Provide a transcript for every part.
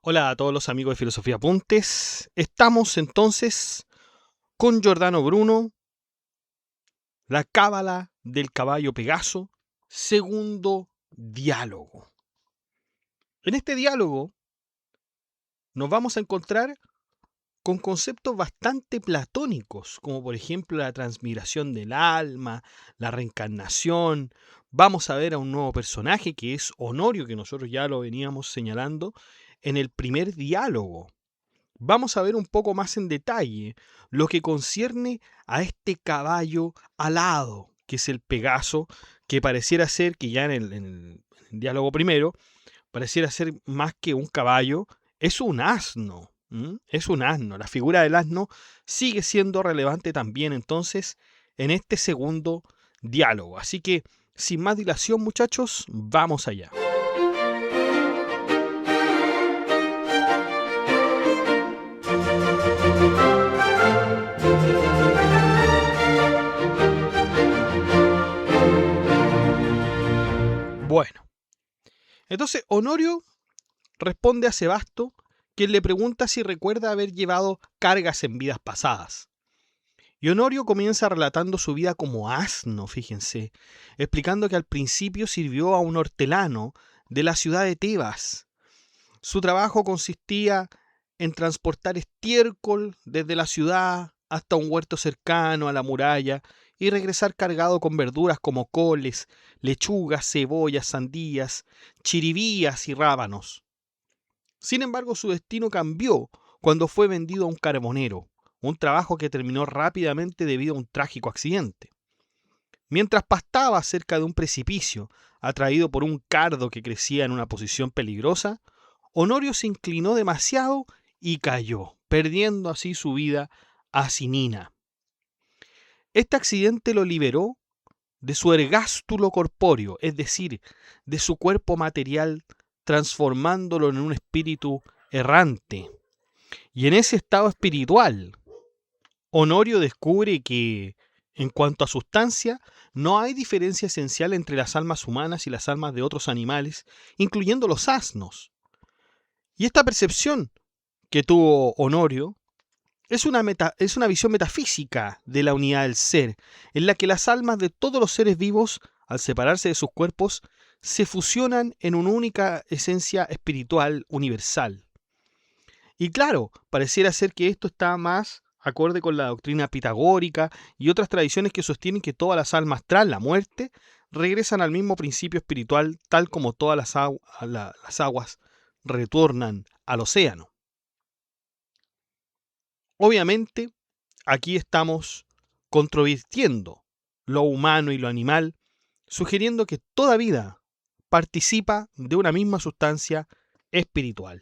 Hola a todos los amigos de Filosofía Apuntes. Estamos entonces con Giordano Bruno, la cábala del caballo Pegaso, segundo diálogo. En este diálogo nos vamos a encontrar con conceptos bastante platónicos, como por ejemplo la transmigración del alma, la reencarnación. Vamos a ver a un nuevo personaje que es Honorio, que nosotros ya lo veníamos señalando en el primer diálogo. Vamos a ver un poco más en detalle lo que concierne a este caballo alado, que es el Pegaso, que pareciera ser que ya en el diálogo primero, pareciera ser más que un caballo, es un asno. Es un asno. La figura del asno sigue siendo relevante también entonces en este segundo diálogo. Así que, sin más dilación, muchachos, vamos allá. Bueno, entonces Honorio responde a Sebasto, quien le pregunta si recuerda haber llevado cargas en vidas pasadas. Y Honorio comienza relatando su vida como asno, fíjense, explicando que al principio sirvió a un hortelano de la ciudad de Tebas. Su trabajo consistía en transportar estiércol desde la ciudad hasta un huerto cercano a la muralla y regresar cargado con verduras como coles, lechugas, cebollas, sandías, chiribías y rábanos. Sin embargo, su destino cambió cuando fue vendido a un carbonero, un trabajo que terminó rápidamente debido a un trágico accidente. Mientras pastaba cerca de un precipicio, atraído por un cardo que crecía en una posición peligrosa, Honorio se inclinó demasiado y cayó, perdiendo así su vida a Cinina. Este accidente lo liberó de su ergástulo corpóreo, es decir, de su cuerpo material, transformándolo en un espíritu errante. Y en ese estado espiritual, Honorio descubre que, en cuanto a sustancia, no hay diferencia esencial entre las almas humanas y las almas de otros animales, incluyendo los asnos. Y esta percepción que tuvo Honorio es una visión metafísica de la unidad del ser, en la que las almas de todos los seres vivos, al separarse de sus cuerpos, se fusionan en una única esencia espiritual universal. Y claro, pareciera ser que esto está más acorde con la doctrina pitagórica y otras tradiciones que sostienen que todas las almas tras la muerte regresan al mismo principio espiritual, tal como todas las aguas retornan al océano. Obviamente, aquí estamos controvirtiendo lo humano y lo animal, sugiriendo que toda vida participa de una misma sustancia espiritual.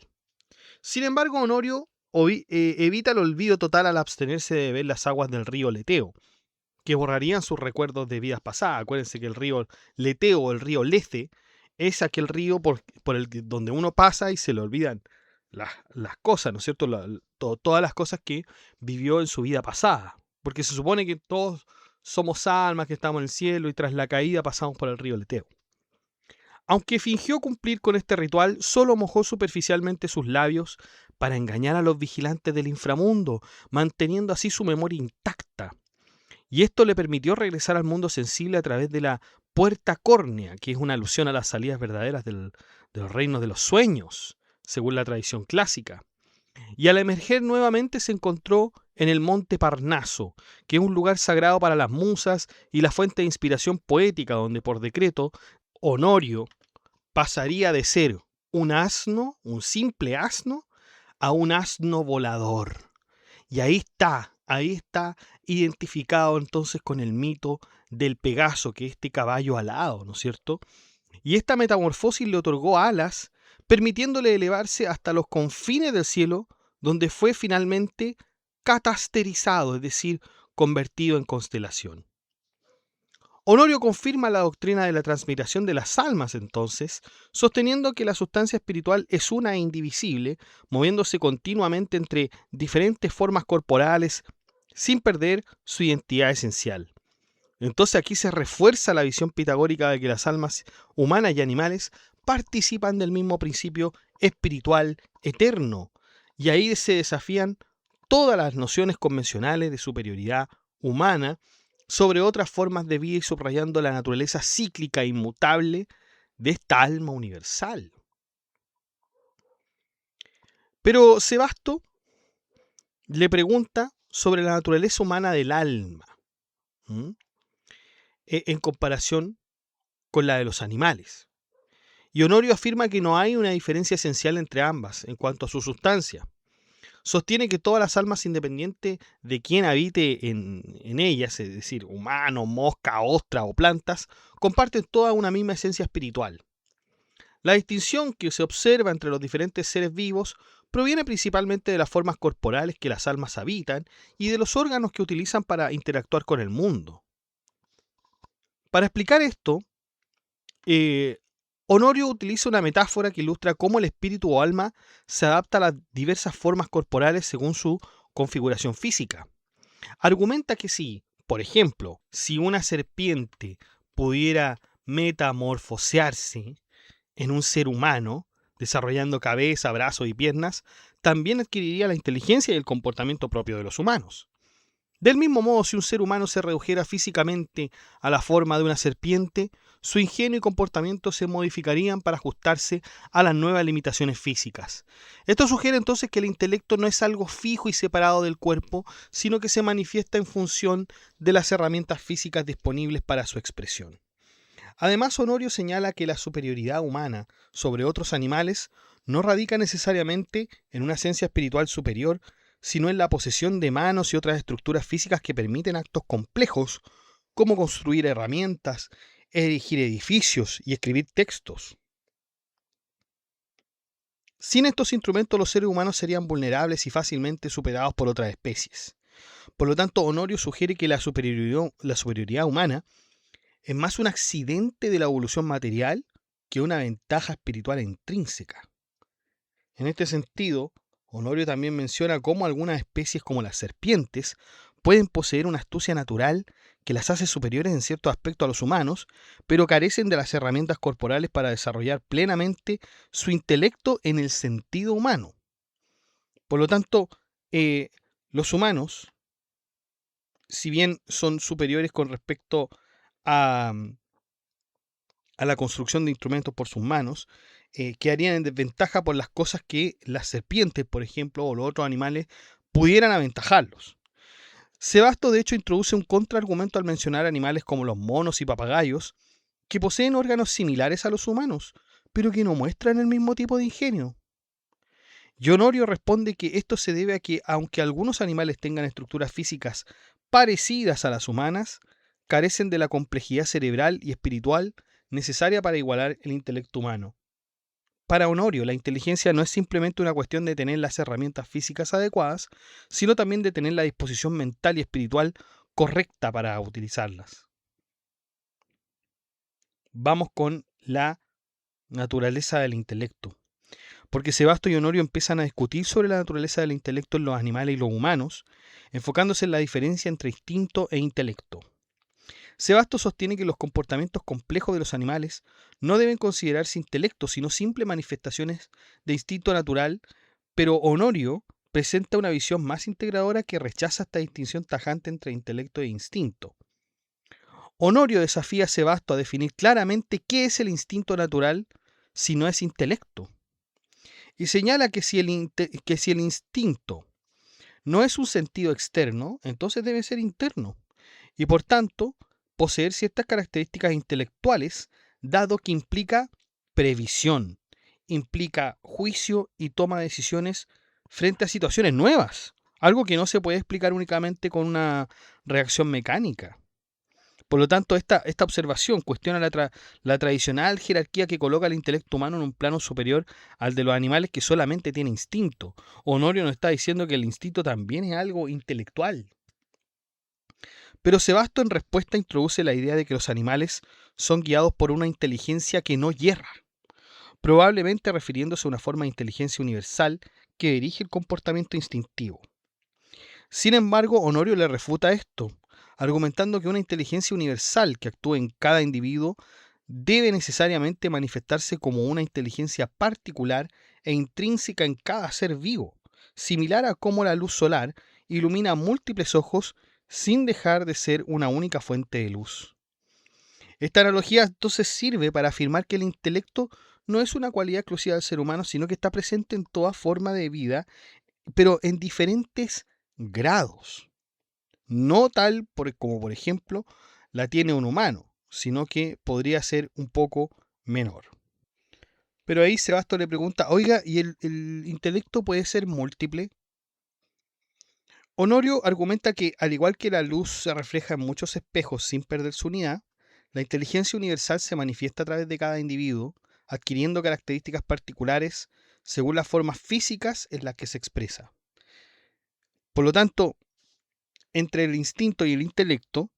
Sin embargo, Honorio evita el olvido total al abstenerse de beber las aguas del río Leteo, que borrarían sus recuerdos de vidas pasadas. Acuérdense que el río Leteo o el río Lece es aquel río donde uno pasa y se le olvidan las cosas, ¿no es cierto? Todas las cosas que vivió en su vida pasada. Porque se supone que todos somos almas que estamos en el cielo y tras la caída pasamos por el río Leteo. Aunque fingió cumplir con este ritual, solo mojó superficialmente sus labios para engañar a los vigilantes del inframundo, manteniendo así su memoria intacta. Y esto le permitió regresar al mundo sensible a través de la puerta córnea, que es una alusión a las salidas verdaderas de los reinos de los sueños, según la tradición clásica. Y al emerger nuevamente se encontró en el monte Parnaso, que es un lugar sagrado para las musas y la fuente de inspiración poética, donde por decreto Honorio pasaría de ser un asno, un simple asno, a un asno volador. Y ahí está identificado entonces con el mito del Pegaso, que es este caballo alado, ¿no es cierto? Y esta metamorfosis le otorgó alas, permitiéndole elevarse hasta los confines del cielo, donde fue finalmente catasterizado, es decir, convertido en constelación. Honorio confirma la doctrina de la transmigración de las almas entonces, sosteniendo que la sustancia espiritual es una e indivisible, moviéndose continuamente entre diferentes formas corporales sin perder su identidad esencial. Entonces aquí se refuerza la visión pitagórica de que las almas humanas y animales participan del mismo principio espiritual eterno, y ahí se desafían todas las nociones convencionales de superioridad humana sobre otras formas de vida y subrayando la naturaleza cíclica e inmutable de esta alma universal. Pero Sebasto le pregunta sobre la naturaleza humana del alma, en comparación con la de los animales. Y Honorio afirma que no hay una diferencia esencial entre ambas en cuanto a su sustancia. Sostiene que todas las almas, independiente de quién habite en ellas, es decir, humano, mosca, ostra o plantas, comparten toda una misma esencia espiritual. La distinción que se observa entre los diferentes seres vivos proviene principalmente de las formas corporales que las almas habitan y de los órganos que utilizan para interactuar con el mundo. Para explicar esto, Honorio utiliza una metáfora que ilustra cómo el espíritu o alma se adapta a las diversas formas corporales según su configuración física. Argumenta que si, por ejemplo, si una serpiente pudiera metamorfosearse en un ser humano, desarrollando cabeza, brazos y piernas, también adquiriría la inteligencia y el comportamiento propio de los humanos. Del mismo modo, si un ser humano se redujera físicamente a la forma de una serpiente, su ingenio y comportamiento se modificarían para ajustarse a las nuevas limitaciones físicas. Esto sugiere entonces que el intelecto no es algo fijo y separado del cuerpo, sino que se manifiesta en función de las herramientas físicas disponibles para su expresión. Además, Honorio señala que la superioridad humana sobre otros animales no radica necesariamente en una esencia espiritual superior, sino en la posesión de manos y otras estructuras físicas que permiten actos complejos, como construir herramientas, erigir edificios y escribir textos. Sin estos instrumentos, los seres humanos serían vulnerables y fácilmente superados por otras especies. Por lo tanto, Honorio sugiere que la superioridad humana es más un accidente de la evolución material que una ventaja espiritual intrínseca. En este sentido, Honorio también menciona cómo algunas especies como las serpientes pueden poseer una astucia natural que las hace superiores en ciertos aspectos a los humanos, pero carecen de las herramientas corporales para desarrollar plenamente su intelecto en el sentido humano. Por lo tanto, los humanos, si bien son superiores con respecto a la construcción de instrumentos por sus manos, quedarían en desventaja por las cosas que las serpientes, por ejemplo, o los otros animales pudieran aventajarlos. Sebasto, de hecho, introduce un contraargumento al mencionar animales como los monos y papagayos, que poseen órganos similares a los humanos, pero que no muestran el mismo tipo de ingenio. Y Honorio responde que esto se debe a que, aunque algunos animales tengan estructuras físicas parecidas a las humanas, carecen de la complejidad cerebral y espiritual necesaria para igualar el intelecto humano. Para Honorio, la inteligencia no es simplemente una cuestión de tener las herramientas físicas adecuadas, sino también de tener la disposición mental y espiritual correcta para utilizarlas. Vamos con la naturaleza del intelecto. Porque Sebasto y Honorio empiezan a discutir sobre la naturaleza del intelecto en los animales y los humanos, enfocándose en la diferencia entre instinto e intelecto. Sebasto sostiene que los comportamientos complejos de los animales no deben considerarse intelectos, sino simples manifestaciones de instinto natural, pero Honorio presenta una visión más integradora que rechaza esta distinción tajante entre intelecto e instinto. Honorio desafía a Sebasto a definir claramente qué es el instinto natural si no es intelecto. Y señala que si el instinto no es un sentido externo, entonces debe ser interno. Y por tanto, poseer ciertas características intelectuales, dado que implica previsión, implica juicio y toma de decisiones frente a situaciones nuevas, algo que no se puede explicar únicamente con una reacción mecánica. Por lo tanto, esta observación cuestiona la tradicional jerarquía que coloca al intelecto humano en un plano superior al de los animales que solamente tiene instinto. Honorio nos está diciendo que el instinto también es algo intelectual. Pero Sebasto en respuesta introduce la idea de que los animales son guiados por una inteligencia que no yerra, probablemente refiriéndose a una forma de inteligencia universal que dirige el comportamiento instintivo. Sin embargo, Honorio le refuta esto, argumentando que una inteligencia universal que actúa en cada individuo debe necesariamente manifestarse como una inteligencia particular e intrínseca en cada ser vivo, similar a cómo la luz solar ilumina múltiples ojos sin dejar de ser una única fuente de luz. Esta analogía entonces sirve para afirmar que el intelecto no es una cualidad exclusiva del ser humano, sino que está presente en toda forma de vida, pero en diferentes grados. No tal como, por ejemplo, la tiene un humano, sino que podría ser un poco menor. Pero ahí Sebastián le pregunta, oiga, ¿y el intelecto puede ser múltiple? Honorio argumenta que, al igual que la luz se refleja en muchos espejos sin perder su unidad, la inteligencia universal se manifiesta a través de cada individuo, adquiriendo características particulares según las formas físicas en las que se expresa. Por lo tanto, entre el instinto y el intelecto,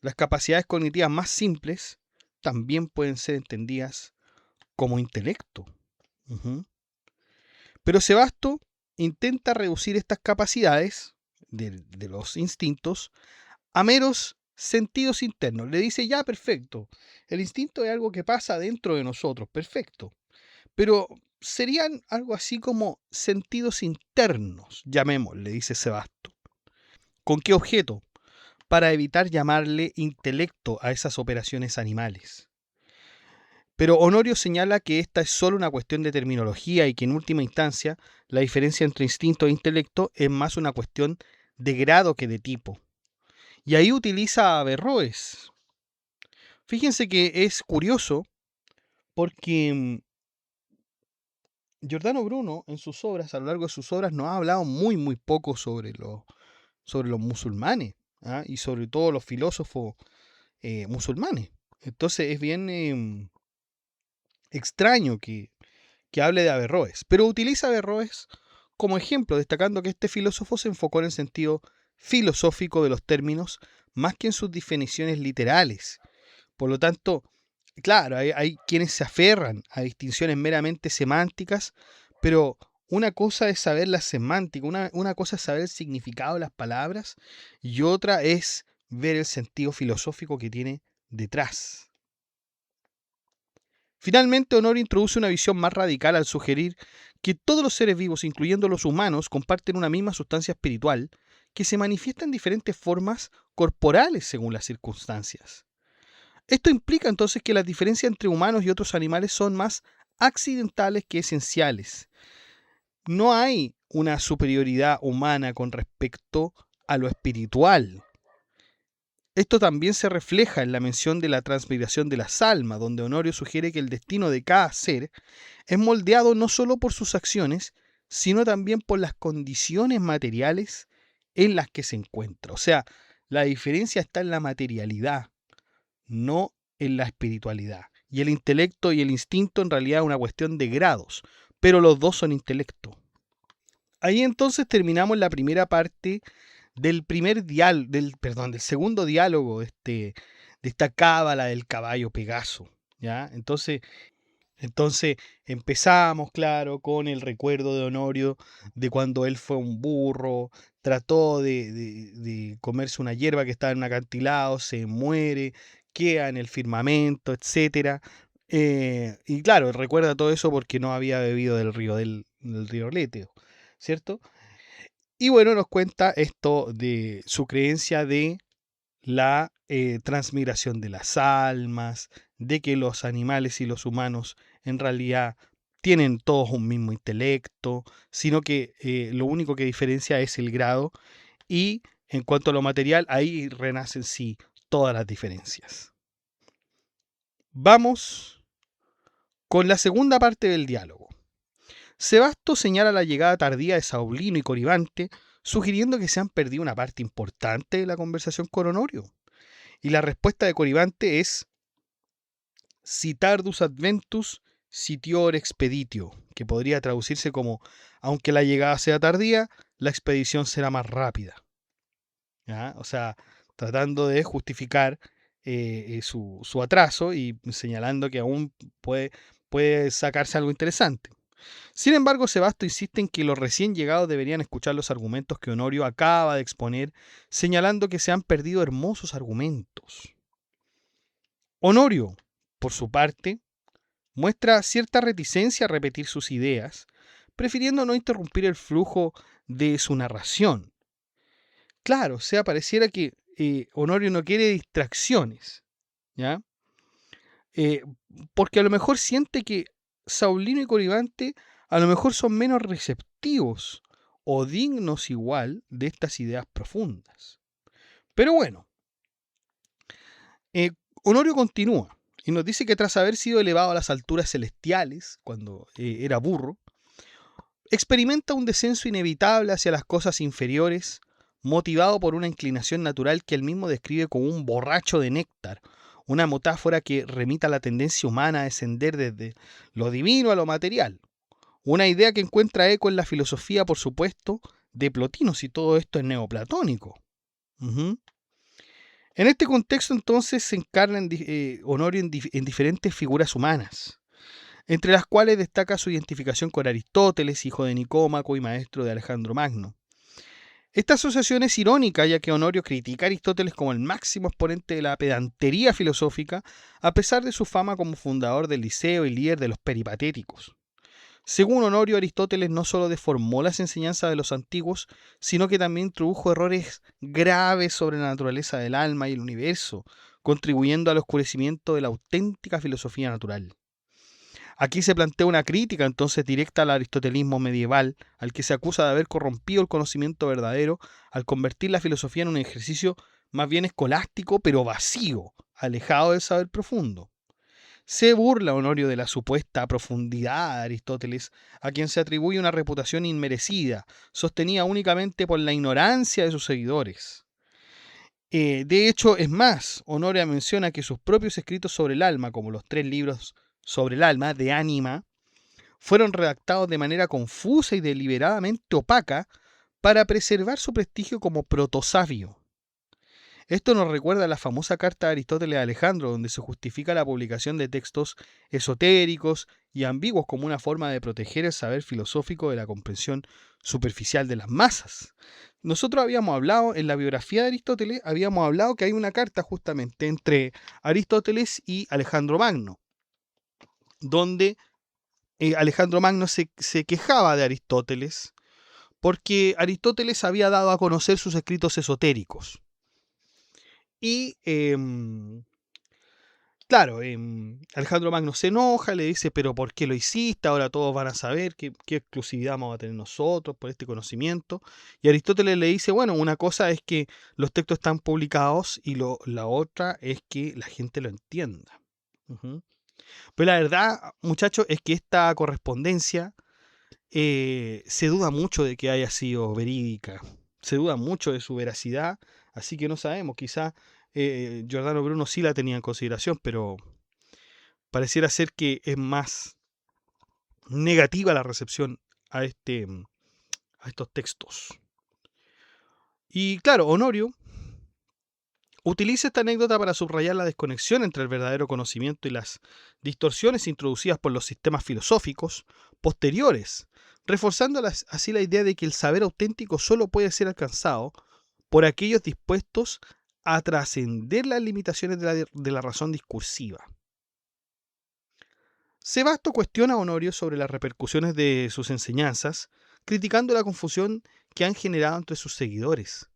las capacidades cognitivas más simples también pueden ser entendidas como intelecto. Pero Sebastián intenta reducir estas capacidades de los instintos a meros sentidos internos. Le dice, ya, perfecto, el instinto es algo que pasa dentro de nosotros, perfecto. Pero serían algo así como sentidos internos, llamémosle, dice Sebastián. ¿Con qué objeto? Para evitar llamarle intelecto a esas operaciones animales. Pero Honorio señala que esta es solo una cuestión de terminología y que en última instancia la diferencia entre instinto e intelecto es más una cuestión de grado que de tipo. Y ahí utiliza a Averroes. Fíjense que es curioso porque Giordano Bruno en sus obras, a lo largo de sus obras, nos ha hablado muy poco sobre los musulmanes, ¿ah? Y sobre todo los filósofos musulmanes. Entonces es bien extraño que hable de Averroes, pero utiliza a Averroes como ejemplo, destacando que este filósofo se enfocó en el sentido filosófico de los términos más que en sus definiciones literales. Por lo tanto, claro, hay quienes se aferran a distinciones meramente semánticas, pero una cosa es saber la semántica, una cosa es saber el significado de las palabras y otra es ver el sentido filosófico que tiene detrás. Finalmente, Honorio introduce una visión más radical al sugerir que todos los seres vivos, incluyendo los humanos, comparten una misma sustancia espiritual que se manifiesta en diferentes formas corporales según las circunstancias. Esto implica entonces que las diferencias entre humanos y otros animales son más accidentales que esenciales. No hay una superioridad humana con respecto a lo espiritual. Esto también se refleja en la mención de la transmigración de las almas, donde Honorio sugiere que el destino de cada ser es moldeado no solo por sus acciones, sino también por las condiciones materiales en las que se encuentra. O sea, la diferencia está en la materialidad, no en la espiritualidad. Y el intelecto y el instinto en realidad es una cuestión de grados, pero los dos son intelecto. Ahí entonces terminamos la primera parte del segundo diálogo de esta cábala del caballo Pegaso, ¿ya? Entonces empezamos, claro, con el recuerdo de Honorio de cuando él fue un burro, trató de comerse una hierba que estaba en un acantilado, se muere, queda en el firmamento, etc. Y claro, recuerda todo eso porque no había bebido del río Leteo, ¿cierto? Y bueno, nos cuenta esto de su creencia de la transmigración de las almas, de que los animales y los humanos en realidad tienen todos un mismo intelecto, sino que lo único que diferencia es el grado y en cuanto a lo material, ahí renacen sí todas las diferencias. Vamos con la segunda parte del diálogo. Sebasto señala la llegada tardía de Saulino y Coribante, sugiriendo que se han perdido una parte importante de la conversación con Honorio. Y la respuesta de Coribante es citardus adventus sitior expeditio, que podría traducirse como aunque la llegada sea tardía, la expedición será más rápida. ¿Ya? O sea, tratando de justificar su atraso y señalando que aún puede sacarse algo interesante. Sin embargo, Sebasto insiste en que los recién llegados deberían escuchar los argumentos que Honorio acaba de exponer, señalando que se han perdido hermosos argumentos. Honorio, por su parte, muestra cierta reticencia a repetir sus ideas, prefiriendo no interrumpir el flujo de su narración. Claro, o sea, pareciera que Honorio no quiere distracciones, ¿ya? Eh, Porque a lo mejor siente que Saulino y Coribante a lo mejor son menos receptivos o dignos igual de estas ideas profundas. Pero bueno, Honorio continúa y nos dice que tras haber sido elevado a las alturas celestiales, cuando era burro, experimenta un descenso inevitable hacia las cosas inferiores, motivado por una inclinación natural que él mismo describe como un borracho de néctar, una metáfora que remita a la tendencia humana a descender desde lo divino a lo material. Una idea que encuentra eco en la filosofía, por supuesto, de Plotino, si todo esto es neoplatónico. Uh-huh. En este contexto, entonces, se encarna Honorio en diferentes figuras humanas, entre las cuales destaca su identificación con Aristóteles, hijo de Nicómaco y maestro de Alejandro Magno. Esta asociación es irónica, ya que Honorio critica a Aristóteles como el máximo exponente de la pedantería filosófica, a pesar de su fama como fundador del Liceo y líder de los peripatéticos. Según Honorio, Aristóteles no solo deformó las enseñanzas de los antiguos, sino que también introdujo errores graves sobre la naturaleza del alma y el universo, contribuyendo al oscurecimiento de la auténtica filosofía natural. Aquí se plantea una crítica entonces directa al aristotelismo medieval, al que se acusa de haber corrompido el conocimiento verdadero al convertir la filosofía en un ejercicio más bien escolástico, pero vacío, alejado del saber profundo. Se burla Honorio de la supuesta profundidad de Aristóteles, a quien se atribuye una reputación inmerecida, sostenida únicamente por la ignorancia de sus seguidores. De hecho, es más, Honorio menciona que sus propios escritos sobre el alma, como los 3 libros sobre el alma, de Ánima, fueron redactados de manera confusa y deliberadamente opaca para preservar su prestigio como protosabio. Esto nos recuerda a la famosa carta de Aristóteles a Alejandro, donde se justifica la publicación de textos esotéricos y ambiguos como una forma de proteger el saber filosófico de la comprensión superficial de las masas. Nosotros habíamos hablado, en la biografía de Aristóteles, habíamos hablado que hay una carta justamente entre Aristóteles y Alejandro Magno, donde Alejandro Magno se quejaba de Aristóteles porque Aristóteles había dado a conocer sus escritos esotéricos. Y claro, Alejandro Magno se enoja, le dice, pero ¿por qué lo hiciste? Ahora todos van a saber qué exclusividad vamos a tener nosotros por este conocimiento. Y Aristóteles le dice, bueno, una cosa es que los textos están publicados y la otra es que la gente lo entienda. Uh-huh. Pero la verdad, muchachos, es que esta correspondencia se duda mucho de que haya sido verídica. Se duda mucho de su veracidad, así que no sabemos, quizá Giordano Bruno sí la tenía en consideración, pero pareciera ser que es más negativa la recepción a estos textos. Y claro, Honorio utiliza esta anécdota para subrayar la desconexión entre el verdadero conocimiento y las distorsiones introducidas por los sistemas filosóficos posteriores, reforzando así la idea de que el saber auténtico solo puede ser alcanzado por aquellos dispuestos a trascender las limitaciones de la razón discursiva. Sebasto cuestiona a Honorio sobre las repercusiones de sus enseñanzas, criticando la confusión que han generado entre sus seguidores.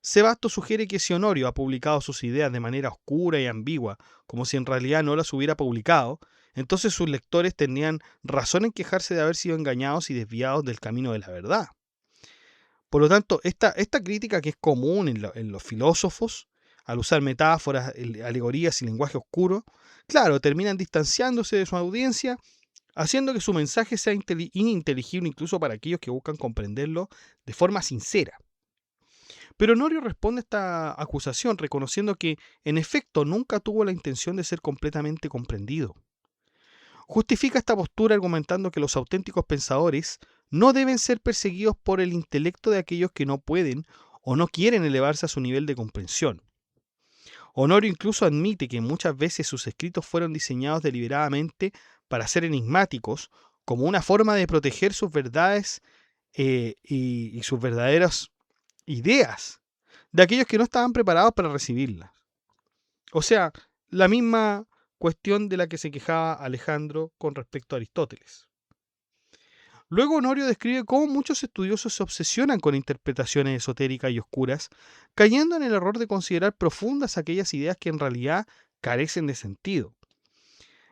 Sebasto sugiere que si Honorio ha publicado sus ideas de manera oscura y ambigua, como si en realidad no las hubiera publicado, entonces sus lectores tenían razón en quejarse de haber sido engañados y desviados del camino de la verdad. Por lo tanto, esta crítica que es común en los filósofos, al usar metáforas, alegorías y lenguaje oscuro, claro, terminan distanciándose de su audiencia, haciendo que su mensaje sea ininteligible incluso para aquellos que buscan comprenderlo de forma sincera. Pero Honorio responde a esta acusación reconociendo que, en efecto, nunca tuvo la intención de ser completamente comprendido. Justifica esta postura argumentando que los auténticos pensadores no deben ser perseguidos por el intelecto de aquellos que no pueden o no quieren elevarse a su nivel de comprensión. Honorio incluso admite que muchas veces sus escritos fueron diseñados deliberadamente para ser enigmáticos, como una forma de proteger sus verdades y sus verdaderas ideas de aquellos que no estaban preparados para recibirlas. O sea, la misma cuestión de la que se quejaba Alejandro con respecto a Aristóteles. Luego Honorio describe cómo muchos estudiosos se obsesionan con interpretaciones esotéricas y oscuras, cayendo en el error de considerar profundas aquellas ideas que en realidad carecen de sentido.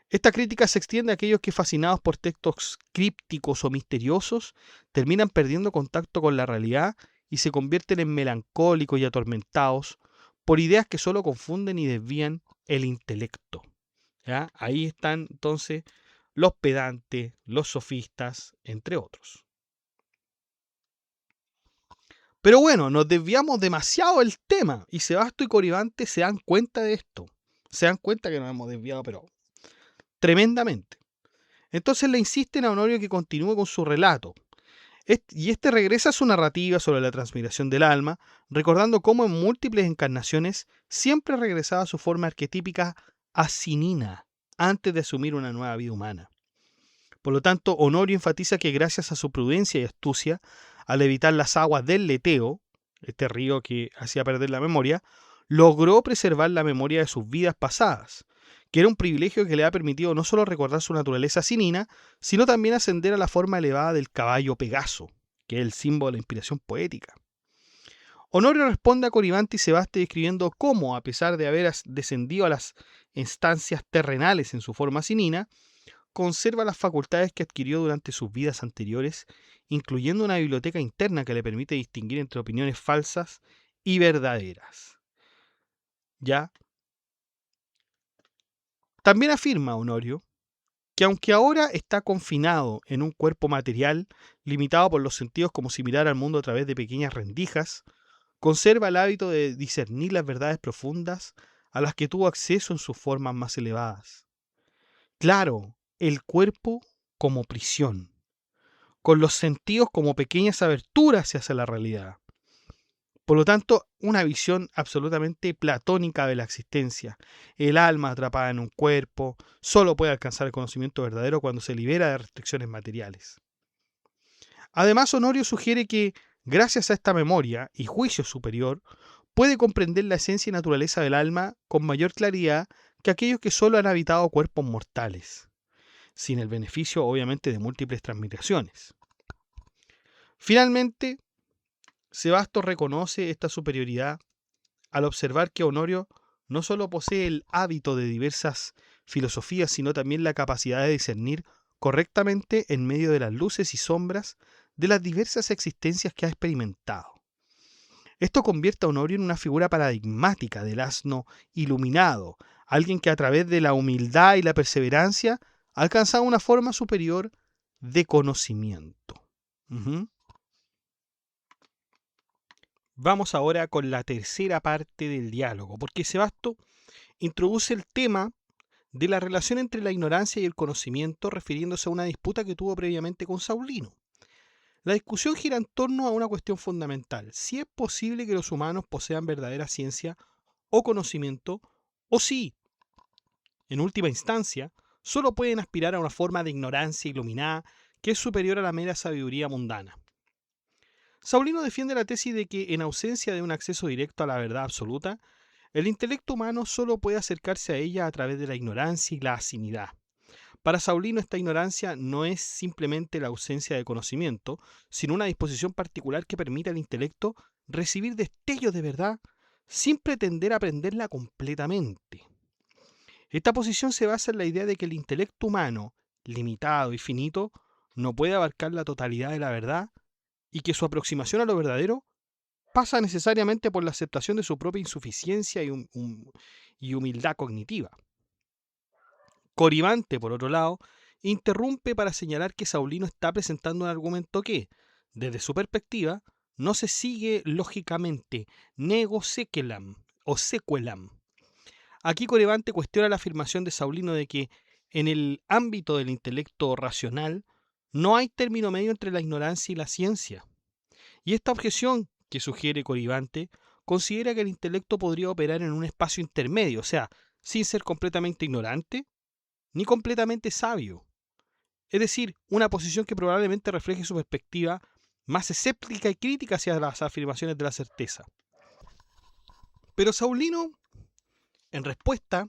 Esta crítica se extiende a aquellos que, fascinados por textos crípticos o misteriosos, terminan perdiendo contacto con la realidad y se convierten en melancólicos y atormentados por ideas que solo confunden y desvían el intelecto. ¿Ya? Ahí están entonces los pedantes, los sofistas, entre otros. Pero bueno, nos desviamos demasiado del tema y Sebasto y Coribante se dan cuenta de esto. Se dan cuenta que nos hemos desviado, pero tremendamente. Entonces le insisten a Honorio que continúe con su relato. Y este regresa a su narrativa sobre la transmigración del alma, recordando cómo en múltiples encarnaciones siempre regresaba a su forma arquetípica asinina antes de asumir una nueva vida humana. Por lo tanto, Honorio enfatiza que gracias a su prudencia y astucia, al evitar las aguas del Leteo, este río que hacía perder la memoria, logró preservar la memoria de sus vidas pasadas, que era un privilegio que le ha permitido no solo recordar su naturaleza sinina, sino también ascender a la forma elevada del caballo Pegaso, que es el símbolo de la inspiración poética. Honorio responde a Coribante y Sebaste describiendo cómo, a pesar de haber descendido a las instancias terrenales en su forma sinina, conserva las facultades que adquirió durante sus vidas anteriores, incluyendo una biblioteca interna que le permite distinguir entre opiniones falsas y verdaderas. ¿Ya? También afirma Honorio que aunque ahora está confinado en un cuerpo material, limitado por los sentidos como si mirara al mundo a través de pequeñas rendijas, conserva el hábito de discernir las verdades profundas a las que tuvo acceso en sus formas más elevadas. Claro, el cuerpo como prisión, con los sentidos como pequeñas aberturas hacia la realidad. Por lo tanto, una visión absolutamente platónica de la existencia. El alma atrapada en un cuerpo solo puede alcanzar el conocimiento verdadero cuando se libera de restricciones materiales. Además, Honorio sugiere que, gracias a esta memoria y juicio superior, puede comprender la esencia y naturaleza del alma con mayor claridad que aquellos que solo han habitado cuerpos mortales, sin el beneficio obviamente de múltiples transmigraciones. Finalmente, Sebasto reconoce esta superioridad al observar que Honorio no solo posee el hábito de diversas filosofías, sino también la capacidad de discernir correctamente en medio de las luces y sombras de las diversas existencias que ha experimentado. Esto convierte a Honorio en una figura paradigmática del asno iluminado, alguien que a través de la humildad y la perseverancia ha alcanzado una forma superior de conocimiento. Vamos ahora con la tercera parte del diálogo, porque Sebasto introduce el tema de la relación entre la ignorancia y el conocimiento, refiriéndose a una disputa que tuvo previamente con Saulino. La discusión gira en torno a una cuestión fundamental: si es posible que los humanos posean verdadera ciencia o conocimiento, o si, en última instancia, solo pueden aspirar a una forma de ignorancia iluminada que es superior a la mera sabiduría mundana. Saulino defiende la tesis de que, en ausencia de un acceso directo a la verdad absoluta, el intelecto humano solo puede acercarse a ella a través de la ignorancia y la asinidad. Para Saulino, esta ignorancia no es simplemente la ausencia de conocimiento, sino una disposición particular que permite al intelecto recibir destellos de verdad sin pretender aprenderla completamente. Esta posición se basa en la idea de que el intelecto humano, limitado y finito, no puede abarcar la totalidad de la verdad y que su aproximación a lo verdadero pasa necesariamente por la aceptación de su propia insuficiencia y humildad cognitiva. Coribante, por otro lado, interrumpe para señalar que Saulino está presentando un argumento que, desde su perspectiva, no se sigue lógicamente, nego sequelam o sequelam. Aquí Coribante cuestiona la afirmación de Saulino de que, en el ámbito del intelecto racional, no hay término medio entre la ignorancia y la ciencia. Y esta objeción que sugiere Coribante considera que el intelecto podría operar en un espacio intermedio, o sea, sin ser completamente ignorante ni completamente sabio. Es decir, una posición que probablemente refleje su perspectiva más escéptica y crítica hacia las afirmaciones de la certeza. Pero Saulino, en respuesta,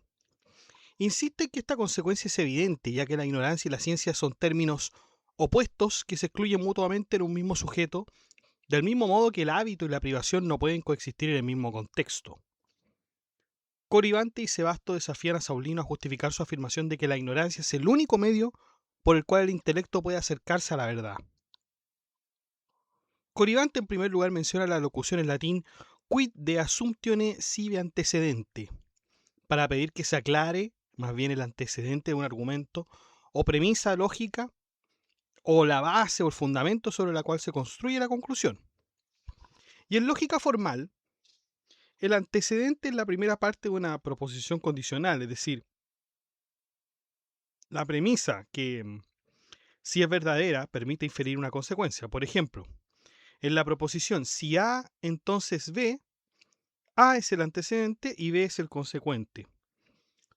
Insiste que esta consecuencia es evidente, ya que la ignorancia y la ciencia son términos opuestos que se excluyen mutuamente en un mismo sujeto, del mismo modo que el hábito y la privación no pueden coexistir en el mismo contexto. Coribante y Sebasto desafían a Saulino a justificar su afirmación de que la ignorancia es el único medio por el cual el intelecto puede acercarse a la verdad. Coribante en primer lugar menciona la locución en latín quid de assumptione sive antecedente, para pedir que se aclare más bien el antecedente de un argumento o premisa lógica o la base o el fundamento sobre la cual se construye la conclusión. Y en lógica formal, el antecedente es la primera parte de una proposición condicional, es decir, la premisa que, si es verdadera, permite inferir una consecuencia. Por ejemplo, en la proposición si A entonces B, A es el antecedente y B es el consecuente.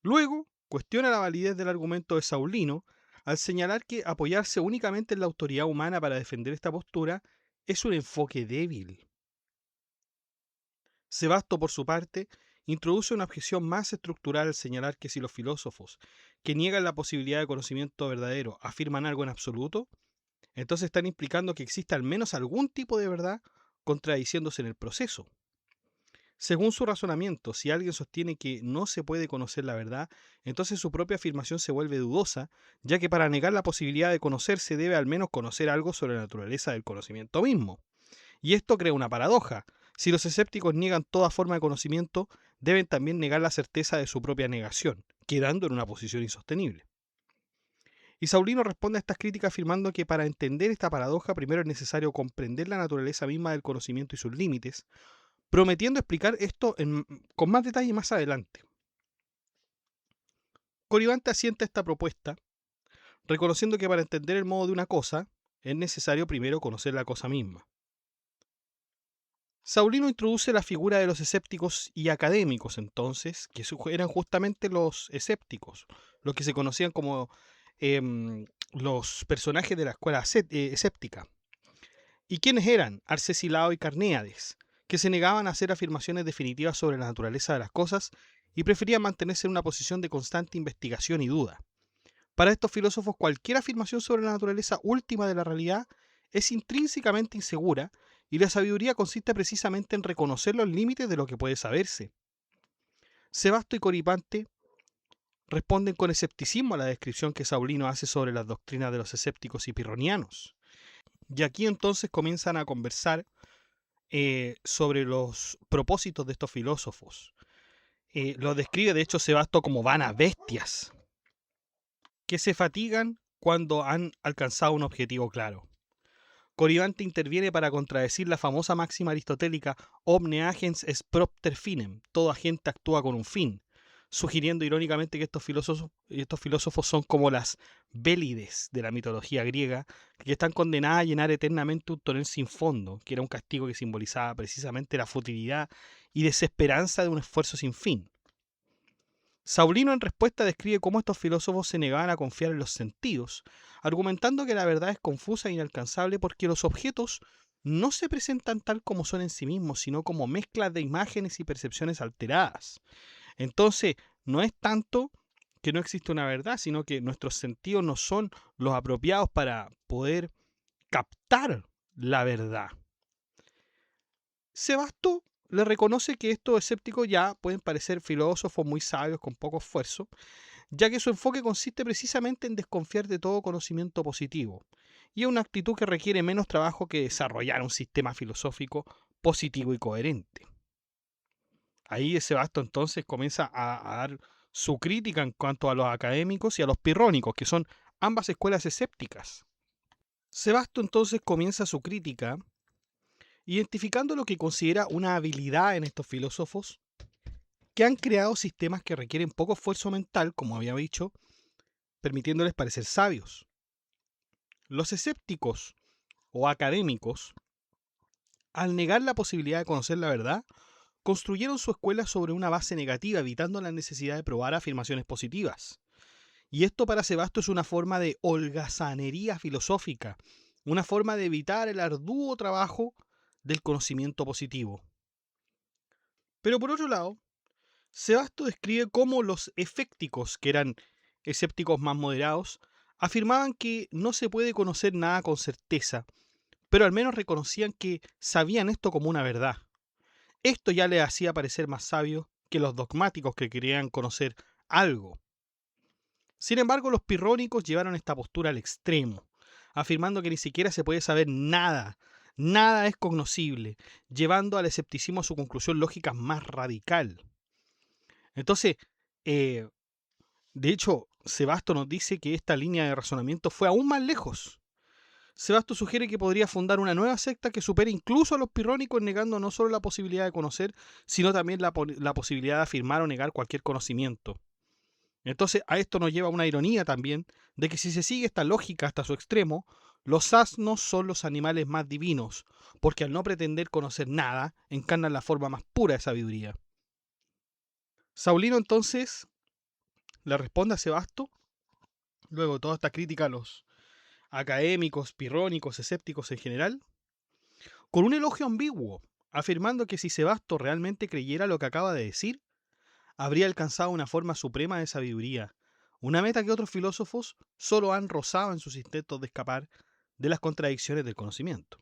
Luego, cuestiona la validez del argumento de Saulino al señalar que apoyarse únicamente en la autoridad humana para defender esta postura es un enfoque débil. Sebasto, por su parte, introduce una objeción más estructural al señalar que si los filósofos que niegan la posibilidad de conocimiento verdadero afirman algo en absoluto, entonces están implicando que existe al menos algún tipo de verdad contradiciéndose en el proceso. Según su razonamiento, si alguien sostiene que no se puede conocer la verdad, entonces su propia afirmación se vuelve dudosa, ya que para negar la posibilidad de conocer se debe al menos conocer algo sobre la naturaleza del conocimiento mismo. Y esto crea una paradoja. Si los escépticos niegan toda forma de conocimiento, deben también negar la certeza de su propia negación, quedando en una posición insostenible. Y Saulino responde a estas críticas afirmando que para entender esta paradoja primero es necesario comprender la naturaleza misma del conocimiento y sus límites, prometiendo explicar esto con más detalle más adelante. Coribante asienta esta propuesta, reconociendo que para entender el modo de una cosa, es necesario primero conocer la cosa misma. Saulino introduce la figura de los escépticos y académicos entonces, que eran justamente los escépticos, los que se conocían como los personajes de la escuela escéptica. ¿Y quiénes eran? Arcesilao y Carnéades, que se negaban a hacer afirmaciones definitivas sobre la naturaleza de las cosas y preferían mantenerse en una posición de constante investigación y duda. Para estos filósofos, cualquier afirmación sobre la naturaleza última de la realidad es intrínsecamente insegura y la sabiduría consiste precisamente en reconocer los límites de lo que puede saberse. Sebasto y Coribante responden con escepticismo a la descripción que Saulino hace sobre las doctrinas de los escépticos y pirronianos. Y aquí entonces comienzan a conversar sobre los propósitos de estos filósofos. Los describe de hecho Sebasto como vanas bestias, que se fatigan cuando han alcanzado un objetivo claro. Coribante interviene para contradecir la famosa máxima aristotélica omne agens est propter finem, todo agente actúa con un fin, sugiriendo irónicamente que estos filósofos son como las Bélides de la mitología griega, que están condenadas a llenar eternamente un tonel sin fondo, que era un castigo que simbolizaba precisamente la futilidad y desesperanza de un esfuerzo sin fin. Saulino en respuesta describe cómo estos filósofos se negaban a confiar en los sentidos, argumentando que la verdad es confusa e inalcanzable porque los objetos no se presentan tal como son en sí mismos, sino como mezclas de imágenes y percepciones alteradas. Entonces, no es tanto que no existe una verdad, sino que nuestros sentidos no son los apropiados para poder captar la verdad. Sebasto le reconoce que estos escépticos ya pueden parecer filósofos muy sabios con poco esfuerzo, ya que su enfoque consiste precisamente en desconfiar de todo conocimiento positivo, y es una actitud que requiere menos trabajo que desarrollar un sistema filosófico positivo y coherente. Ahí Sebasto entonces comienza a dar su crítica en cuanto a los académicos y a los pirrónicos, que son ambas escuelas escépticas. Sebasto entonces comienza su crítica identificando lo que considera una habilidad en estos filósofos que han creado sistemas que requieren poco esfuerzo mental, como había dicho, permitiéndoles parecer sabios. Los escépticos o académicos, al negar la posibilidad de conocer la verdad, construyeron su escuela sobre una base negativa, evitando la necesidad de probar afirmaciones positivas. Y esto para Sebasto es una forma de holgazanería filosófica, una forma de evitar el arduo trabajo del conocimiento positivo. Pero por otro lado, Sebasto describe cómo los efécticos, que eran escépticos más moderados, afirmaban que no se puede conocer nada con certeza, pero al menos reconocían que sabían esto como una verdad. Esto ya les hacía parecer más sabios que los dogmáticos que querían conocer algo. Sin embargo, los pirrónicos llevaron esta postura al extremo, afirmando que ni siquiera se puede saber nada, nada es cognoscible, llevando al escepticismo a su conclusión lógica más radical. Entonces, eh, de hecho, Sebasto nos dice que esta línea de razonamiento fue aún más lejos. Sebasto sugiere que podría fundar una nueva secta que supere incluso a los pirrónicos, negando no solo la posibilidad de conocer, sino también la posibilidad de afirmar o negar cualquier conocimiento. Entonces, a esto nos lleva una ironía también, de que si se sigue esta lógica hasta su extremo, los asnos son los animales más divinos, porque al no pretender conocer nada, encarnan la forma más pura de sabiduría. Saulino entonces le responde a Sebasto, luego de toda esta crítica a los académicos, pirrónicos, escépticos en general, con un elogio ambiguo, afirmando que si Sebasto realmente creyera lo que acaba de decir, habría alcanzado una forma suprema de sabiduría, una meta que otros filósofos solo han rozado en sus intentos de escapar de las contradicciones del conocimiento.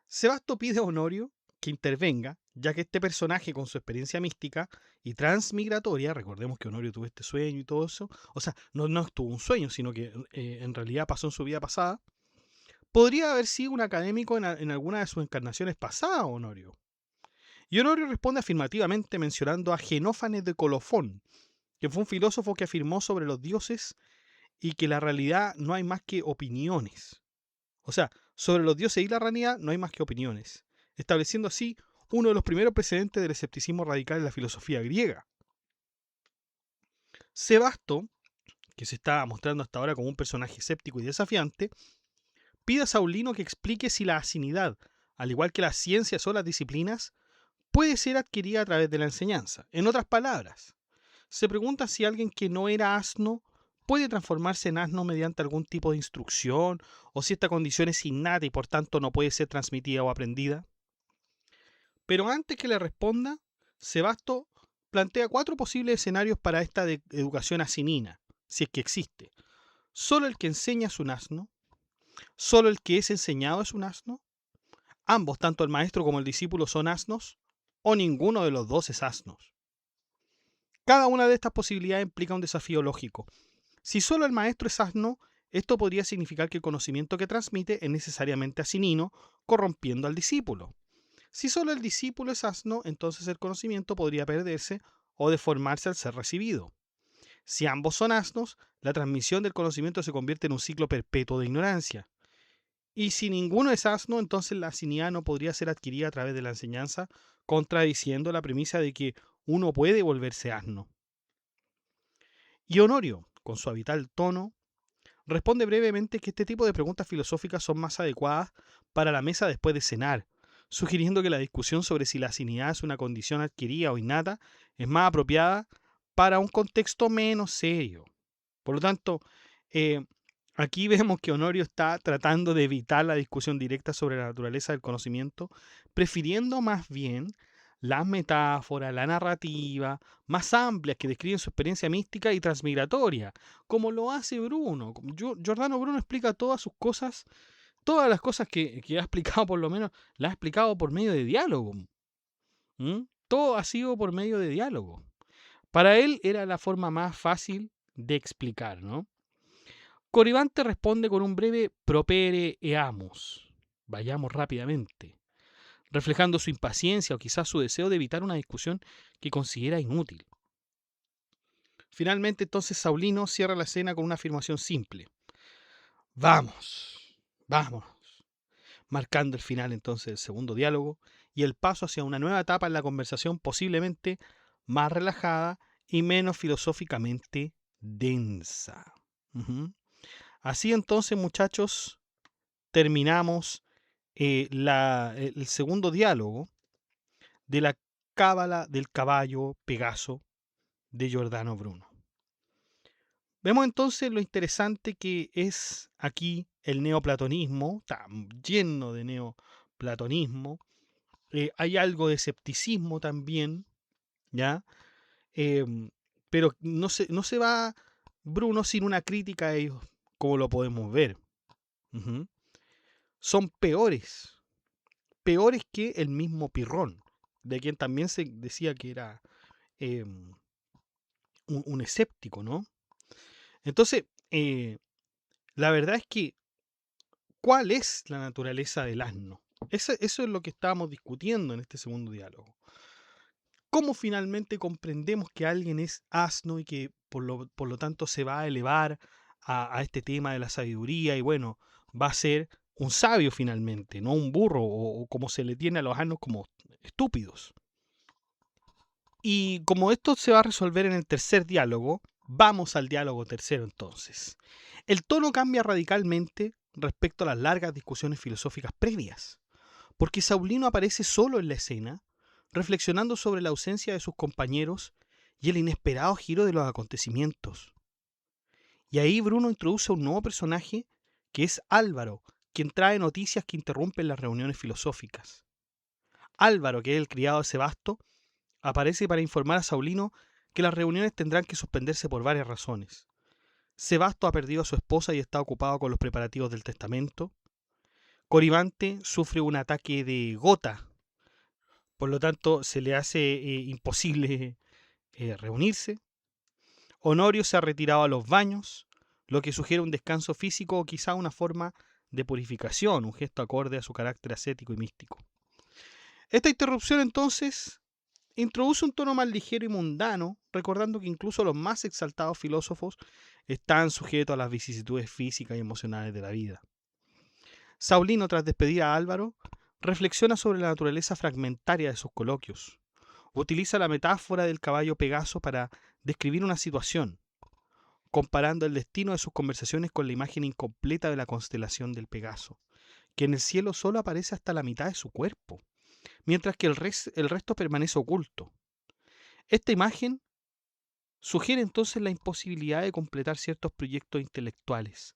Sebasto pide a Honorio que intervenga, ya que este personaje con su experiencia mística y transmigratoria, recordemos que Honorio tuvo este sueño y todo eso, o sea, no estuvo un sueño, sino que en realidad pasó en su vida pasada, podría haber sido un académico en alguna de sus encarnaciones pasadas, Honorio. Y Honorio responde afirmativamente mencionando a Genófanes de Colofón, que fue un filósofo que afirmó sobre los dioses y que la realidad no hay más que opiniones. O sea, sobre los dioses y la realidad no hay más que opiniones, estableciendo así uno de los primeros precedentes del escepticismo radical en la filosofía griega. Sebasto, que se está mostrando hasta ahora como un personaje escéptico y desafiante, pide a Saulino que explique si la asinidad, al igual que las ciencias o las disciplinas, puede ser adquirida a través de la enseñanza. En otras palabras, se pregunta si alguien que no era asno puede transformarse en asno mediante algún tipo de instrucción, o si esta condición es innata y por tanto no puede ser transmitida o aprendida. Pero antes que le responda, Sebasto plantea 4 posibles escenarios para esta educación asinina, si es que existe. Solo el que enseña es un asno, solo el que es enseñado es un asno, ambos, tanto el maestro como el discípulo, son asnos, o ninguno de los dos es asnos. Cada una de estas posibilidades implica un desafío lógico. Si solo el maestro es asno, esto podría significar que el conocimiento que transmite es necesariamente asinino, corrompiendo al discípulo. Si solo el discípulo es asno, entonces el conocimiento podría perderse o deformarse al ser recibido. Si ambos son asnos, la transmisión del conocimiento se convierte en un ciclo perpetuo de ignorancia. Y si ninguno es asno, entonces la asinidad no podría ser adquirida a través de la enseñanza, contradiciendo la premisa de que uno puede volverse asno. Y Honorio, con su habitual tono, responde brevemente que este tipo de preguntas filosóficas son más adecuadas para la mesa después de cenar, sugiriendo que la discusión sobre si la asinidad es una condición adquirida o innata es más apropiada para un contexto menos serio. Por lo tanto, eh, aquí vemos que Honorio está tratando de evitar la discusión directa sobre la naturaleza del conocimiento, prefiriendo más bien las metáforas, la narrativa más amplias que describen su experiencia mística y transmigratoria, como lo hace Bruno. Giordano Bruno explica todas sus cosas, todas las cosas que ha explicado por lo menos, las ha explicado por medio de diálogo. Todo ha sido por medio de diálogo. Para él era la forma más fácil de explicar, ¿no? Coribante responde con un breve propere eamus, vayamos rápidamente, reflejando su impaciencia o quizás su deseo de evitar una discusión que considera inútil. Finalmente, entonces, Saulino cierra la escena con una afirmación simple. Vamos, vamos, marcando el final entonces del segundo diálogo y el paso hacia una nueva etapa en la conversación posiblemente más relajada y menos filosóficamente densa. Así entonces, muchachos, terminamos el segundo diálogo de la cábala del caballo Pegaso de Giordano Bruno. Vemos entonces lo interesante que es aquí el neoplatonismo, está lleno de neoplatonismo. Hay algo de escepticismo también, ¿ya? Em, pero no se va Bruno sin una crítica a ellos, como lo podemos ver. Ujú. Son peores que el mismo Pirrón, de quien también se decía que era em, un escéptico, ¿no? Entonces, la verdad es que, ¿cuál es la naturaleza del asno? Eso es lo que estábamos discutiendo en este segundo diálogo. ¿Cómo finalmente comprendemos que alguien es asno y que por lo tanto se va a elevar a este tema de la sabiduría y bueno, va a ser un sabio finalmente, no un burro o como se le tiene a los asnos como estúpidos? Y como esto se va a resolver en el tercer diálogo, vamos al diálogo tercero entonces. El tono cambia radicalmente respecto a las largas discusiones filosóficas previas, porque Saulino aparece solo en la escena, reflexionando sobre la ausencia de sus compañeros y el inesperado giro de los acontecimientos. Y ahí Bruno introduce un nuevo personaje que es Álvaro, quien trae noticias que interrumpen las reuniones filosóficas. Álvaro, que es el criado de Sebasto, aparece para informar a Saulino que las reuniones tendrán que suspenderse por varias razones. Sebasto ha perdido a su esposa y está ocupado con los preparativos del testamento. Coribante sufre un ataque de gota, por lo tanto se le hace imposible reunirse. Honorio se ha retirado a los baños, lo que sugiere un descanso físico o quizá una forma de purificación, un gesto acorde a su carácter ascético y místico. Esta interrupción entonces introduce un tono más ligero y mundano, recordando que incluso los más exaltados filósofos están sujetos a las vicisitudes físicas y emocionales de la vida. Saulino, tras despedir a Álvaro, reflexiona sobre la naturaleza fragmentaria de sus coloquios. Utiliza la metáfora del caballo Pegaso para describir una situación, comparando el destino de sus conversaciones con la imagen incompleta de la constelación del Pegaso, que en el cielo solo aparece hasta la mitad de su cuerpo, mientras que el resto permanece oculto. Esta imagen sugiere entonces la imposibilidad de completar ciertos proyectos intelectuales,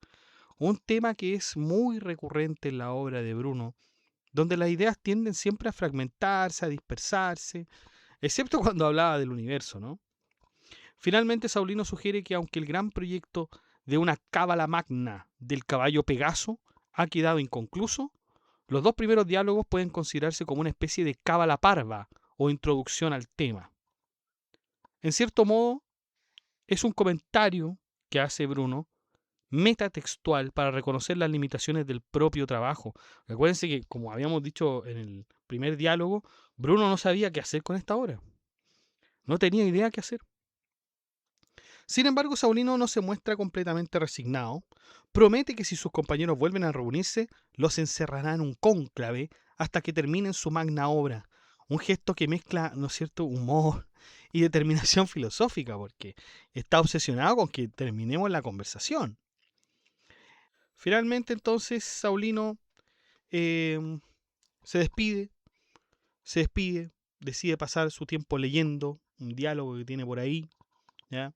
un tema que es muy recurrente en la obra de Bruno, donde las ideas tienden siempre a fragmentarse, a dispersarse, excepto cuando hablaba del universo, ¿no? Finalmente, Saulino sugiere que aunque el gran proyecto de una cábala magna del caballo Pegaso ha quedado inconcluso, los dos primeros diálogos pueden considerarse como una especie de cábala parva o introducción al tema. En cierto modo, es un comentario que hace Bruno metatextual para reconocer las limitaciones del propio trabajo. Recuérdense que, como habíamos dicho en el primer diálogo, Bruno no sabía qué hacer con esta obra. No tenía idea qué hacer. Sin embargo, Saulino no se muestra completamente resignado. Promete que si sus compañeros vuelven a reunirse, los encerrará en un cónclave hasta que terminen su magna obra. Un gesto que mezcla, ¿no es cierto?, humor y determinación filosófica, porque está obsesionado con que terminemos la conversación. Finalmente, entonces, Saulino eh, se despide, decide pasar su tiempo leyendo un diálogo que tiene por ahí, ¿ya?,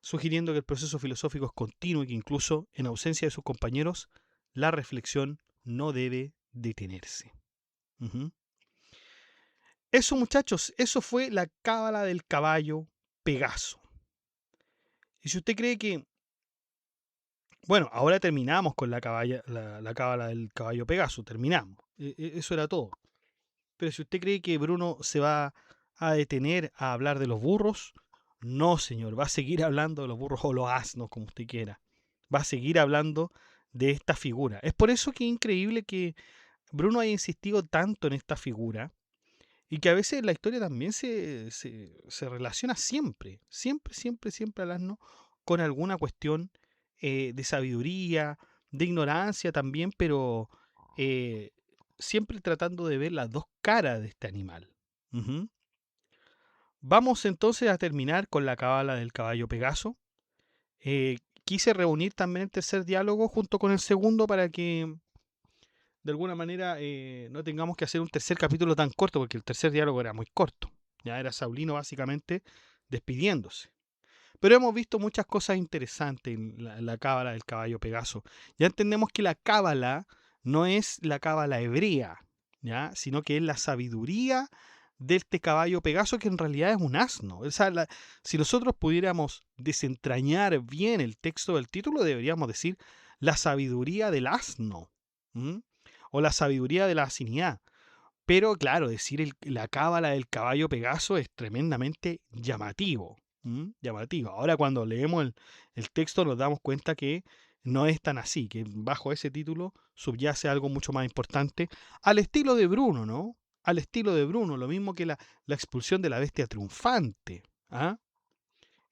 sugiriendo que el proceso filosófico es continuo y que incluso en ausencia de sus compañeros, la reflexión no debe detenerse. Uh-huh. Eso, muchachos, eso fue la cábala del caballo Pegaso. Y si usted cree que, bueno, ahora terminamos con la cábala del caballo Pegaso, terminamos. Eso era todo. Pero si usted cree que Bruno se va a detener a hablar de los burros, no, señor, va a seguir hablando de los burros o los asnos, como usted quiera. Va a seguir hablando de esta figura. Es por eso que es increíble que Bruno haya insistido tanto en esta figura y que a veces la historia también se relaciona siempre al asno con alguna cuestión de sabiduría, de ignorancia también, pero eh, siempre tratando de ver las dos caras de este animal. Ujú. Vamos entonces a terminar con la cábala del caballo Pegaso. Quise reunir también el tercer diálogo junto con el segundo para que de alguna manera no tengamos que hacer un tercer capítulo tan corto, porque el tercer diálogo era muy corto. Ya era Saulino básicamente despidiéndose. Pero hemos visto muchas cosas interesantes en la cábala del caballo Pegaso. Ya entendemos que la cábala no es la cábala hebrea, ¿ya?, sino que es la sabiduría de este caballo Pegaso, que en realidad es un asno. O sea, si nosotros pudiéramos desentrañar bien el texto del título, deberíamos decir la sabiduría del asno, ¿m? O la sabiduría de la asinidad. Pero claro, decir la cábala del caballo Pegaso es tremendamente llamativo. Llamativo. Ahora cuando leemos el texto nos damos cuenta que no es tan así, que bajo ese título subyace algo mucho más importante, al estilo de Bruno, ¿no? Al estilo de Bruno, lo mismo que la expulsión de la bestia triunfante, ¿ah?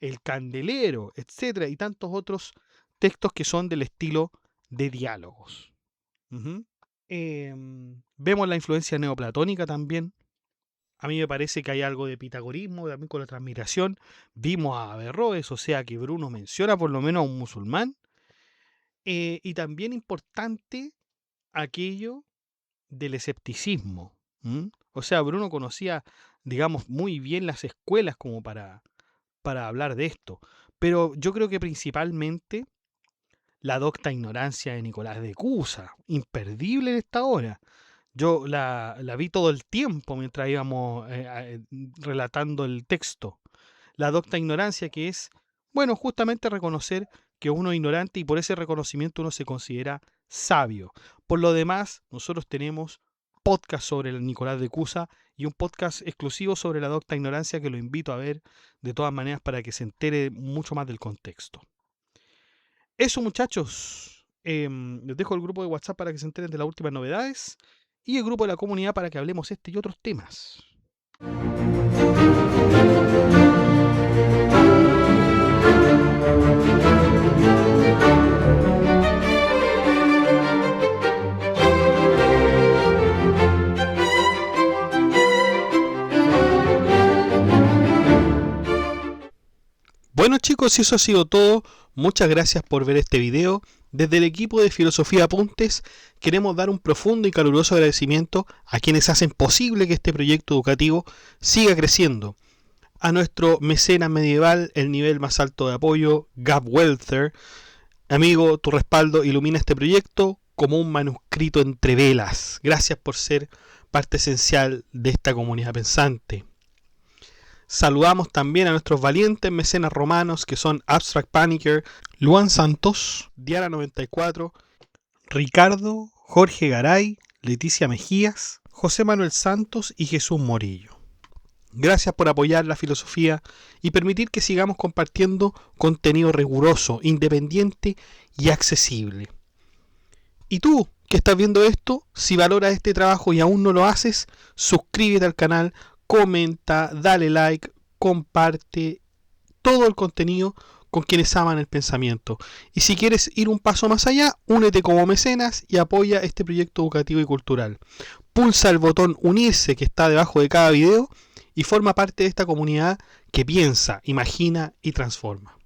El candelero, etcétera, y tantos otros textos que son del estilo de diálogos. Vemos la influencia neoplatónica también. A mí me parece que hay algo de pitagorismo también con la transmigración. Vimos a Averroes, o sea que Bruno menciona por lo menos a un musulmán. Y también importante aquello del escepticismo. O sea, Bruno conocía, digamos, muy bien las escuelas como para hablar de esto. Pero yo creo que principalmente la docta ignorancia de Nicolás de Cusa, imperdible en esta hora. Yo la vi todo el tiempo mientras íbamos relatando el texto. La docta ignorancia, que es, bueno, justamente reconocer que uno es ignorante y por ese reconocimiento uno se considera sabio. Por lo demás, nosotros tenemos podcast sobre el Nicolás de Cusa y un podcast exclusivo sobre la docta ignorancia que lo invito a ver de todas maneras para que se entere mucho más del contexto. Eso, muchachos. Les dejo el grupo de WhatsApp para que se enteren de las últimas novedades y el grupo de la comunidad para que hablemos este y otros temas. Bueno chicos, eso ha sido todo. Muchas gracias por ver este video. Desde el equipo de Filosofía Apuntes queremos dar un profundo y caluroso agradecimiento a quienes hacen posible que este proyecto educativo siga creciendo. A nuestro mecenas medieval, el nivel más alto de apoyo, Gab Welther. Amigo, tu respaldo ilumina este proyecto como un manuscrito entre velas. Gracias por ser parte esencial de esta comunidad pensante. Saludamos también a nuestros valientes mecenas romanos que son Abstract Panicker, Luan Santos, Diara94, Ricardo, Jorge Garay, Leticia Mejías, José Manuel Santos y Jesús Morillo. Gracias por apoyar la filosofía y permitir que sigamos compartiendo contenido riguroso, independiente y accesible. Y tú, que estás viendo esto, si valoras este trabajo y aún no lo haces, suscríbete al canal, comenta, dale like, comparte todo el contenido con quienes aman el pensamiento. Y si quieres ir un paso más allá, únete como mecenas y apoya este proyecto educativo y cultural. Pulsa el botón unirse que está debajo de cada video y forma parte de esta comunidad que piensa, imagina y transforma.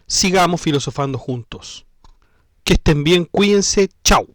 Sigamos filosofando juntos. Que estén bien, cuídense, chao.